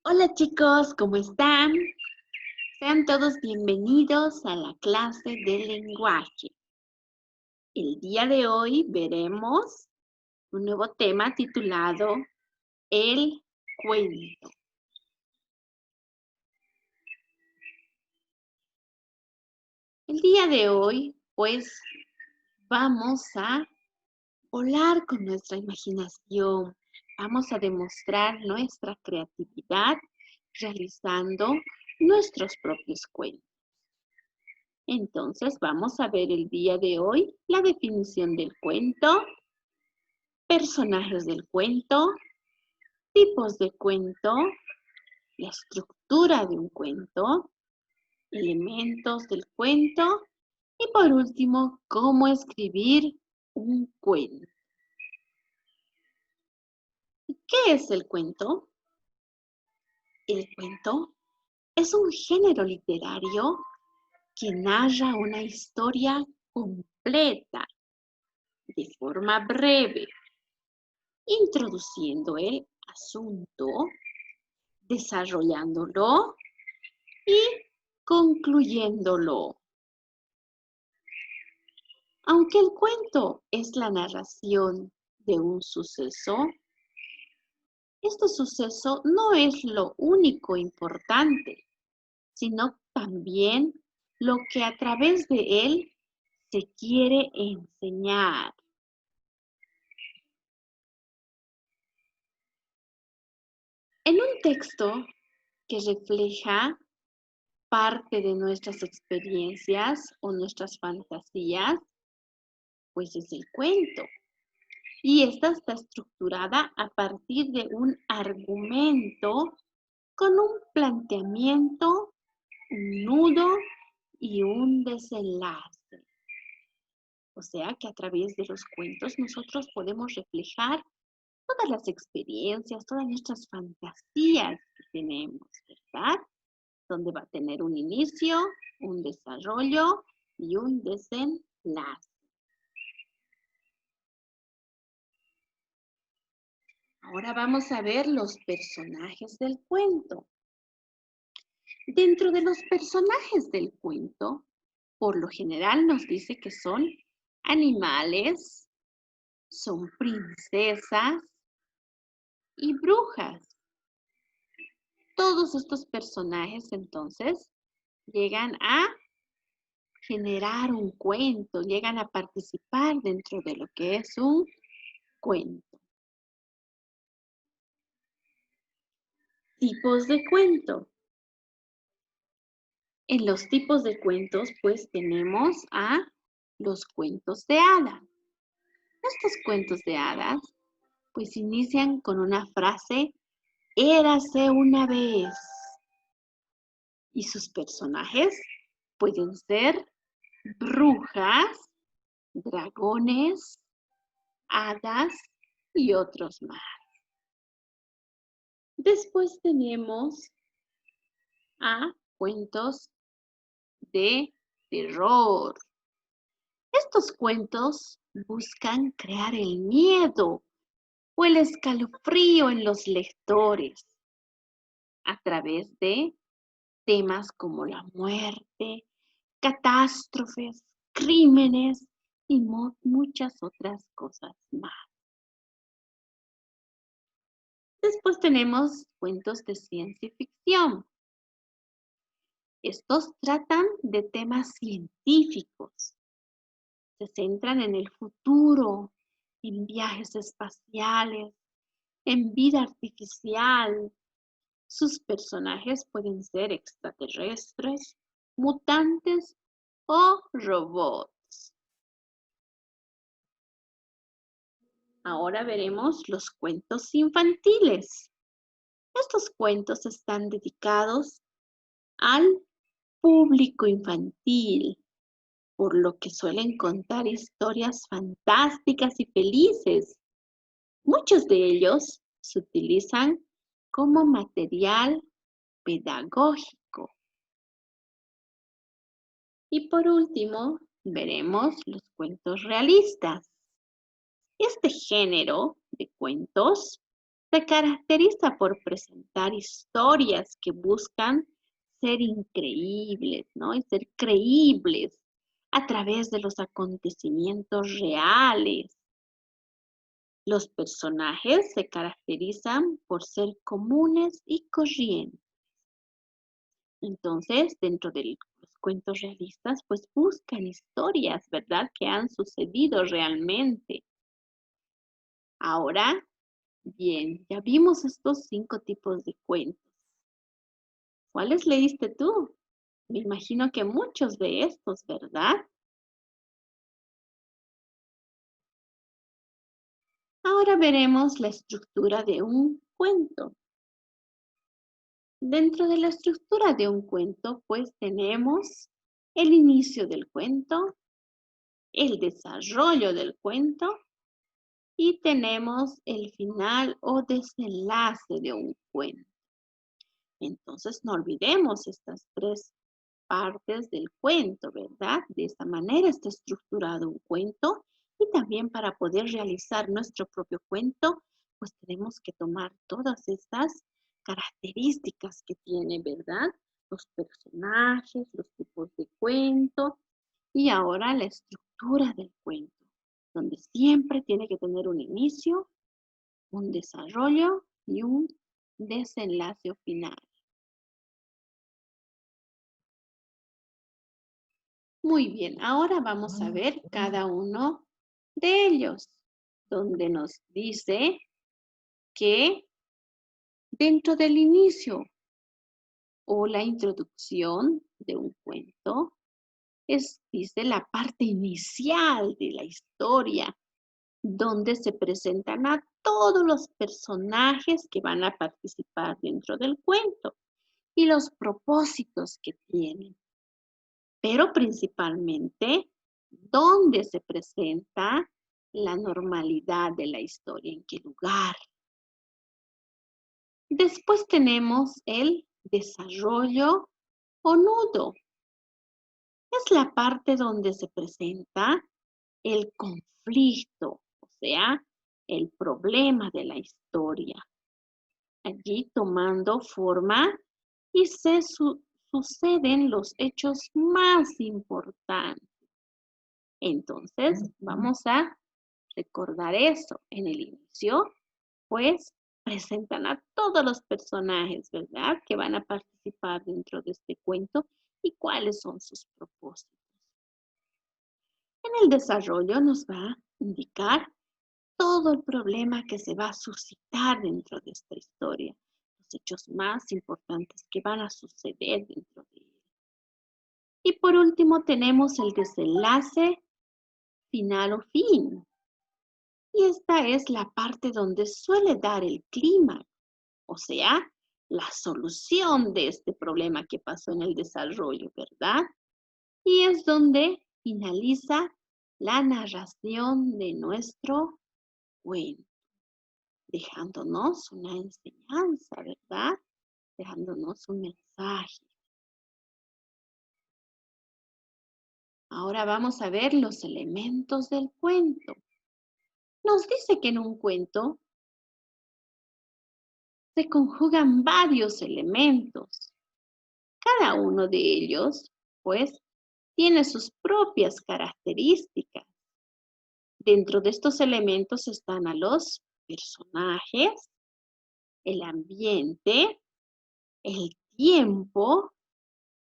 Hola chicos, ¿cómo están? Sean todos bienvenidos a la clase de lenguaje. El día de hoy veremos un nuevo tema titulado El cuento. El día de hoy, pues, vamos a volar con nuestra imaginación. Vamos a demostrar nuestra creatividad realizando nuestros propios cuentos. Entonces vamos a ver el día de hoy la definición del cuento, personajes del cuento, tipos de cuento, la estructura de un cuento, elementos del cuento y por último, cómo escribir un cuento. ¿Qué es el cuento? El cuento es un género literario que narra una historia completa de forma breve, introduciendo el asunto, desarrollándolo y concluyéndolo. Aunque el cuento es la narración de un suceso, este suceso no es lo único importante, sino también lo que a través de él se quiere enseñar. En un texto que refleja parte de nuestras experiencias o nuestras fantasías, pues es el cuento. Y esta está estructurada a partir de un argumento con un planteamiento, un nudo y un desenlace. O sea que a través de los cuentos nosotros podemos reflejar todas las experiencias, todas nuestras fantasías que tenemos, ¿verdad? Donde va a tener un inicio, un desarrollo y un desenlace. Ahora vamos a ver los personajes del cuento. Dentro de los personajes del cuento, por lo general nos dice que son animales, son princesas y brujas. Todos estos personajes entonces llegan a generar un cuento, llegan a participar dentro de lo que es un cuento. Tipos de cuento. En los tipos de cuentos, pues tenemos a los cuentos de hadas. Estos cuentos de hadas, pues inician con una frase, érase una vez. Y sus personajes pueden ser brujas, dragones, hadas y otros más. Después tenemos a cuentos de terror. Estos cuentos buscan crear el miedo o el escalofrío en los lectores a través de temas como la muerte, catástrofes, crímenes y muchas otras cosas más. Después tenemos cuentos de ciencia ficción. Estos tratan de temas científicos. Se centran en el futuro, en viajes espaciales, en vida artificial. Sus personajes pueden ser extraterrestres, mutantes o robots. Ahora veremos los cuentos infantiles. Estos cuentos están dedicados al público infantil, por lo que suelen contar historias fantásticas y felices. Muchos de ellos se utilizan como material pedagógico. Y por último, veremos los cuentos realistas. Este género de cuentos Se caracteriza por presentar historias que buscan ser increíbles, ¿no? Y ser creíbles a través de los acontecimientos reales. Los personajes se caracterizan por ser comunes y corrientes. Entonces, dentro de los cuentos realistas, pues buscan historias, ¿verdad? Que han sucedido realmente. Ahora, bien, ya vimos estos 5 tipos de cuentos. ¿Cuáles leíste tú? Me imagino que muchos de estos, ¿verdad? Ahora veremos la estructura de un cuento. Dentro de la estructura de un cuento, pues tenemos el inicio del cuento, el desarrollo del cuento y tenemos el final o desenlace de un cuento. Entonces, no olvidemos estas 3 partes del cuento, ¿verdad? De esta manera está estructurado un cuento y también para poder realizar nuestro propio cuento, pues tenemos que tomar todas estas características que tiene, ¿verdad? Los personajes, los tipos de cuento y ahora la estructura del cuento, donde siempre tiene que tener un inicio, un desarrollo y un desenlace final. Muy bien, ahora vamos a ver cada uno de ellos, donde nos dice que dentro del inicio o la introducción de un cuento dice la parte inicial de la historia, donde se presentan a todos los personajes que van a participar dentro del cuento y los propósitos que tienen. Pero principalmente, ¿dónde se presenta la normalidad de la historia? ¿En qué lugar? Después tenemos el desarrollo o nudo. Es la parte donde se presenta el conflicto, o sea, el problema de la historia. Allí tomando forma y suceden los hechos más importantes. Entonces, vamos a recordar eso. En el inicio, pues, presentan a todos los personajes, ¿verdad? Que van a participar dentro de este cuento y cuáles son sus propósitos. En el desarrollo nos va a indicar todo el problema que se va a suscitar dentro de esta historia, los hechos más importantes que van a suceder dentro de ella. Y por último tenemos el desenlace final o fin. Y esta es la parte donde suele dar el clima, o sea, la solución de este problema que pasó en el desarrollo, ¿verdad? Y es donde finaliza la narración de nuestro cuento, dejándonos una enseñanza, ¿verdad? Dejándonos un mensaje. Ahora vamos a ver los elementos del cuento. Nos dice que en un cuento se conjugan varios elementos. Cada uno de ellos, pues, tiene sus propias características. Dentro de estos elementos están a los personajes, el ambiente, el tiempo,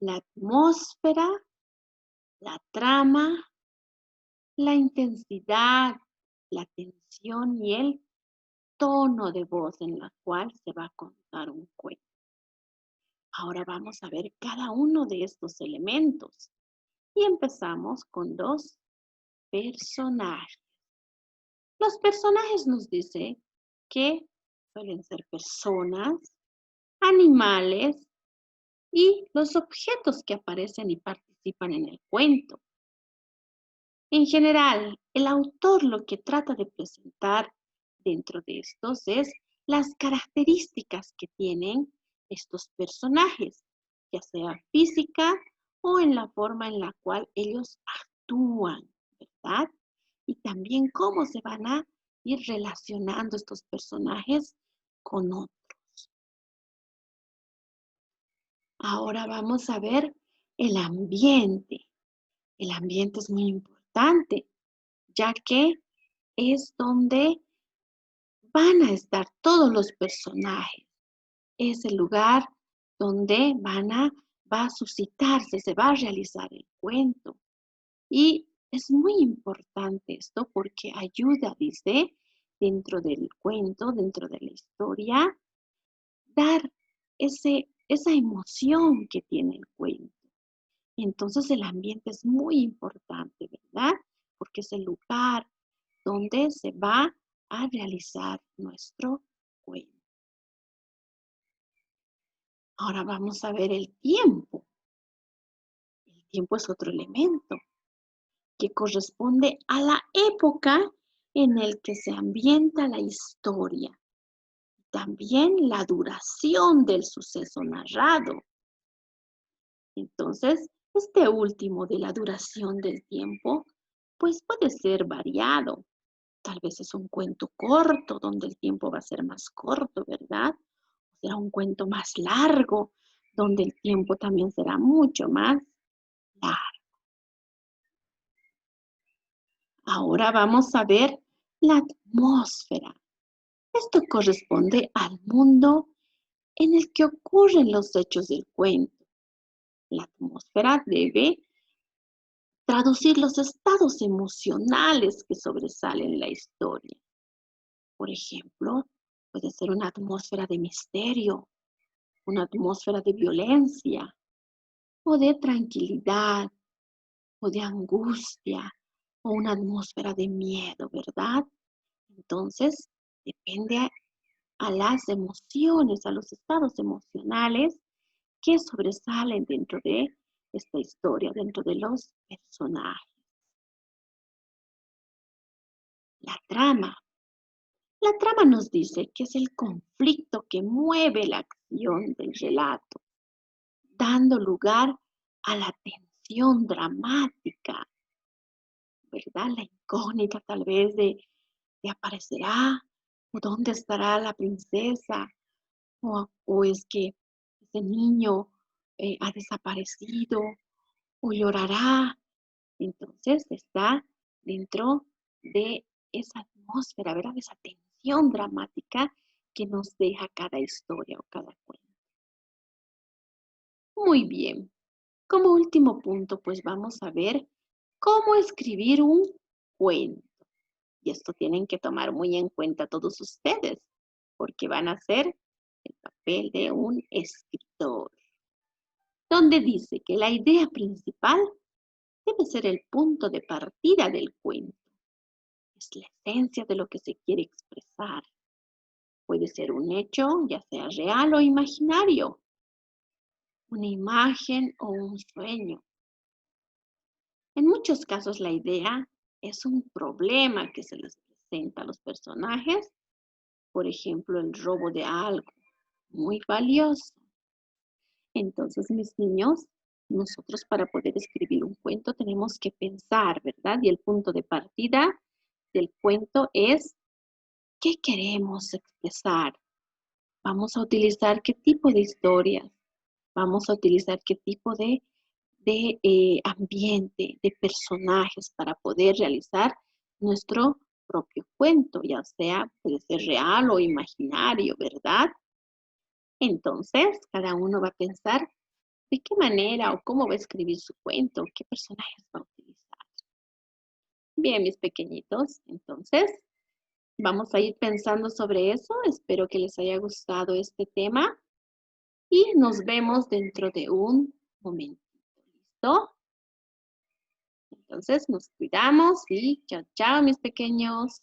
la atmósfera, la trama, la intensidad, la tensión y el tono de voz en la cual se va a contar un cuento. Ahora vamos a ver cada uno de estos elementos y empezamos con los personajes. Los personajes nos dicen que suelen ser personas, animales y los objetos que aparecen y participan en el cuento. En general, el autor lo que trata de presentar dentro de estos es las características que tienen estos personajes, ya sea física o en la forma en la cual ellos actúan, ¿verdad? Y también cómo se van a ir relacionando estos personajes con otros. Ahora vamos a ver el ambiente. El ambiente es muy importante, ya que es donde van a estar todos los personajes. Es el lugar donde va a suscitarse, se va a realizar el cuento. Y es muy importante esto porque ayuda, dice, dentro del cuento, dentro de la historia, dar esa emoción que tiene el cuento. Entonces el ambiente es muy importante, ¿verdad? Porque es el lugar donde se va a realizar nuestro cuento. Ahora vamos a ver el tiempo. El tiempo es otro elemento que corresponde a la época en el que se ambienta la historia. También la duración del suceso narrado. Entonces, este último de la duración del tiempo, pues puede ser variado. Tal vez es un cuento corto, donde el tiempo va a ser más corto, ¿verdad? Será un cuento más largo, donde el tiempo también será mucho más largo. Ahora vamos a ver la atmósfera. Esto corresponde al mundo en el que ocurren los hechos del cuento. La atmósfera debe traducir los estados emocionales que sobresalen en la historia. Por ejemplo, puede ser una atmósfera de misterio, una atmósfera de violencia, o de tranquilidad, o de angustia, o una atmósfera de miedo, ¿verdad? Entonces, depende a las emociones, a los estados emocionales que sobresalen dentro de esta historia, dentro de los personajes. La trama. La trama nos dice que es el conflicto que mueve la acción del relato, dando lugar a la tensión dramática, ¿verdad? La incógnita tal vez de aparecerá, o dónde estará la princesa, o es que ese niño ha desaparecido, o llorará. Entonces está dentro de esa atmósfera, ¿verdad? De esa tensión dramática que nos deja cada historia o cada cuento. Muy bien. Como último punto, pues vamos a ver cómo escribir un cuento. Y esto tienen que tomar muy en cuenta todos ustedes, porque van a hacer el papel de un escritor, donde dice que la idea principal debe ser el punto de partida del cuento. Es la esencia de lo que se quiere expresar. Puede ser un hecho, ya sea real o imaginario, una imagen o un sueño. En muchos casos la idea es un problema que se les presenta a los personajes, por ejemplo, el robo de algo muy valioso. Entonces, mis niños, nosotros para poder escribir un cuento tenemos que pensar, ¿verdad? Y el punto de partida del cuento es ¿qué queremos expresar? Vamos a utilizar qué tipo de historias, vamos a utilizar qué tipo de ambiente, de personajes para poder realizar nuestro propio cuento, ya sea puede ser real o imaginario, ¿verdad? Entonces, cada uno va a pensar de qué manera o cómo va a escribir su cuento, qué personajes va a utilizar. Bien, mis pequeñitos, entonces vamos a ir pensando sobre eso. Espero que les haya gustado este tema y nos vemos dentro de un momentito. ¿Listo? Entonces nos cuidamos y chao, chao, mis pequeños.